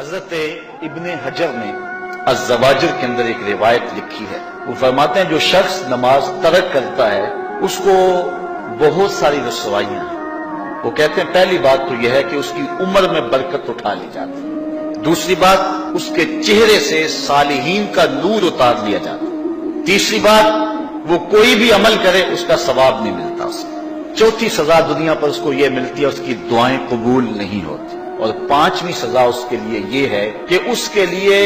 حضرت ابن حجر نے الزواجر کے اندر ایک روایت لکھی ہے. وہ فرماتے ہیں جو شخص نماز ترک کرتا ہے اس کو بہت ساری رسوائیاں ہیں. وہ کہتے ہیں پہلی بات تو یہ ہے کہ اس کی عمر میں برکت اٹھا لی جاتی ہے. دوسری بات اس کے چہرے سے صالحین کا نور اتار لیا جاتا ہے. تیسری بات وہ کوئی بھی عمل کرے اس کا ثواب نہیں ملتا اسے. چوتھی سزا دنیا پر اس کو یہ ملتی ہے اس کی دعائیں قبول نہیں ہوتی. اور پانچویں سزا اس کے لیے یہ ہے کہ اس کے لیے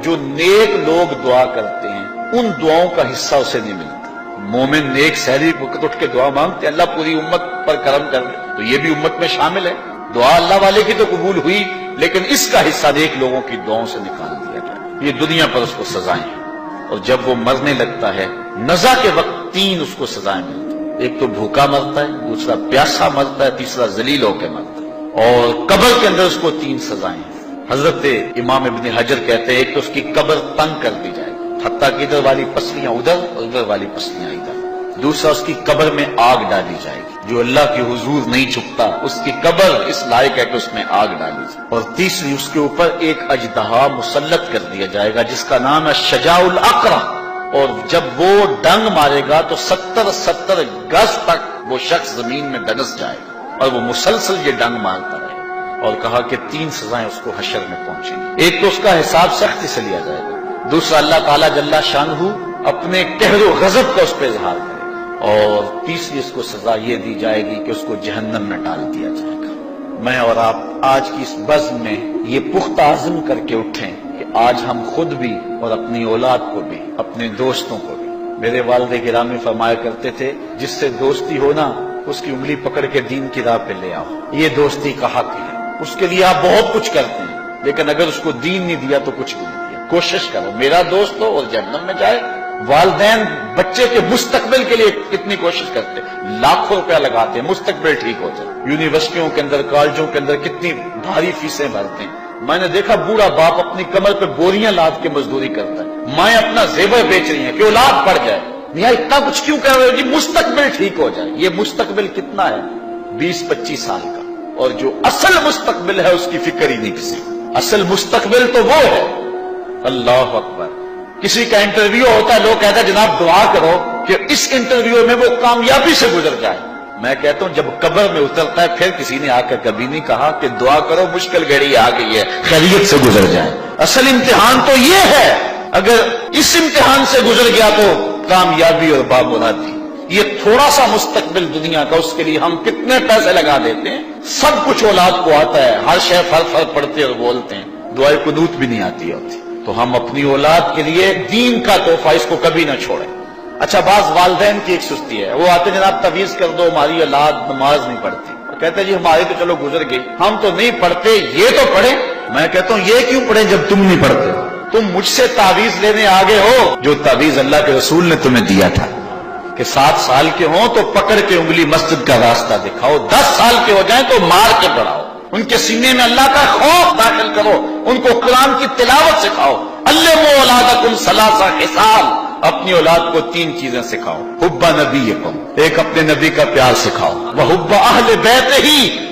جو نیک لوگ دعا کرتے ہیں ان دعاؤں کا حصہ اسے نہیں ملتا. مومن نیک سحری وقت اٹھ کے دعا مانگتے ہیں اللہ پوری امت پر کرم کر دے تو یہ بھی امت میں شامل ہے. دعا اللہ والے کی تو قبول ہوئی لیکن اس کا حصہ نیک لوگوں کی دعاؤں سے نکال دیا گیا. یہ دنیا پر اس کو سزائیں ہیں. اور جب وہ مرنے لگتا ہے نزا کے وقت تین اس کو سزائیں ملتی. ایک تو بھوکا مرتا ہے, دوسرا پیاسا مرتا ہے, تیسرا ذلیل ہو کے مرتا ہے. اور قبر کے اندر اس کو تین سزائیں ہیں. حضرت امام ابن حجر کہتے ہیں ایک تو اس کی قبر تنگ کر دی جائے گی حتیٰ کہ ادھر والی پسلیاں ادھر اور ادھر والی پسلیاں ادھر. دوسرا اس کی قبر میں آگ ڈالی جائے گی. جو اللہ کے حضور نہیں چھپتا اس کی قبر اس لائق ہے کہ اس میں آگ ڈالی جائے. اور تیسری اس کے اوپر ایک اژدہا مسلط کر دیا جائے گا جس کا نام ہے شجاع الاقرع. اور جب وہ ڈنگ مارے گا تو 70 گز تک وہ شخص زمین میں دنس جائے گا اور وہ مسلسل یہ ڈنگ مارتا رہے. اور کہا کہ تین سزائیں اس کو حشر میں پہنچیں گی. ایک تو اس کا حساب سختی سے لیا جائے گا. دوسرا اللہ تعالیٰ جل شانہ اپنے قہر و غضب کا اس پہ اظہار کرے گا. اور تیسری اس کو سزا یہ دی جائے گی کہ اس کو جہنم میں ڈال دیا جائے گا. میں اور آپ آج کی اس بزم میں یہ پختہ عزم کر کے اٹھیں کہ آج ہم خود بھی اور اپنی اولاد کو بھی اپنے دوستوں کو بھی. میرے والد گرامی فرمایا کرتے تھے جس سے دوستی ہونا اس کی انگلی پکڑ کے دین کی راہ پہ لے آؤ. یہ دوستی کا حق ہے. اس کے لیے آپ بہت کچھ کرتے ہیں لیکن اگر اس کو دین نہیں دیا تو کچھ نہیں دیا. کوشش کرو میرا دوست ہو اور جہنم میں جائے. والدین بچے کے مستقبل کے لیے کتنی کوشش کرتے ہیں, لاکھوں روپیہ لگاتے ہیں مستقبل ٹھیک ہو جائے. یونیورسٹیوں کے اندر کالجوں کے اندر کتنی بھاری فیسیں بھرتے ہیں. میں نے دیکھا بوڑھا باپ اپنی کمر پہ بوریاں لاد کے مزدوری کرتا ہے. مائیں اپنا زیور بیچ رہی ہیں کہ اولاد پڑ جائے. میاں اتنا کچھ کیوں کر رہے ہو جی مستقبل ٹھیک ہو جائے. یہ مستقبل کتنا ہے 20-25 سال کا. اور جو اصل مستقبل ہے اس کی فکر ہی نہیں کسی. اصل مستقبل تو وہ ہے. اللہ اکبر. کسی کا انٹرویو ہوتا ہے لوگ کہتے ہیں جناب دعا کرو کہ اس انٹرویو میں وہ کامیابی سے گزر جائے. میں کہتا ہوں جب قبر میں اترتا ہے پھر کسی نے آ کر کبھی نہیں کہا کہ دعا کرو مشکل گھڑی آ گئی ہے خیریت سے گزر جائے. اصل امتحان تو یہ ہے. اگر اس امتحان سے گزر گیا تو کامیابی اور بامرادی. یہ تھوڑا سا مستقبل دنیا کا اس کے لیے ہم کتنے پیسے لگا دیتے ہیں. سب کچھ اولاد کو آتا ہے, ہر شے فر پڑھتے اور بولتے ہیں, دعائے قنوت بھی نہیں آتی ہوتی. تو ہم اپنی اولاد کے لیے دین کا تحفہ اس کو کبھی نہ چھوڑیں. اچھا بعض والدین کی ایک سستی ہے, وہ آتے جناب تعویذ کر دو ہماری اولاد نماز نہیں پڑھتی. کہتے جی ہماری تو چلو گزر گئی ہم تو نہیں پڑھتے یہ تو پڑھیں. میں کہتا ہوں یہ کیوں پڑھیں جب تم نہیں پڑھتے. تم مجھ سے تعویذ لینے آگے ہو جو تعویذ اللہ کے رسول نے تمہیں دیا تھا کہ 7 سال کے ہوں تو پکڑ کے انگلی مسجد کا راستہ دکھاؤ, 10 سال کے ہو جائیں تو مار کے پڑھاؤ, ان کے سینے میں اللہ کا خوف داخل کرو, ان کو قرآن کی تلاوت سکھاؤ. علموا اولادکم 3 خصال, اپنی اولاد کو 3 چیزیں سکھاؤ. حب نبیکم, ایک اپنے نبی کا پیار سکھاؤ. وحب اہل بیتہ,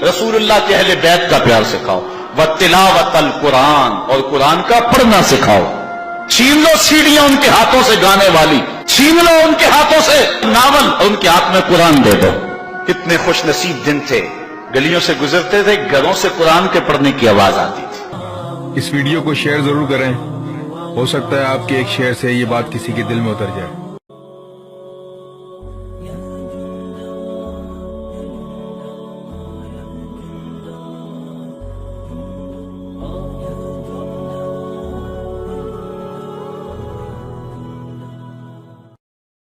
رسول اللہ کے اہل بیت کا پیار سکھاؤ. وتلاوت القرآن, اور قرآن کا پڑھنا سکھاؤ. چھین لو سیڑھیاں ان کے ہاتھوں سے گانے والی, چھین لو ان کے ہاتھوں سے ناول اور ان کے ہاتھ میں قرآن دے دو. کتنے خوش نصیب دن تھے, گلیوں سے گزرتے تھے گھروں سے قرآن کے پڑھنے کی آواز آتی تھی. اس ویڈیو کو شیئر ضرور کریں, ہو سکتا ہے آپ کے ایک شیئر سے یہ بات کسی کے دل میں اتر جائے.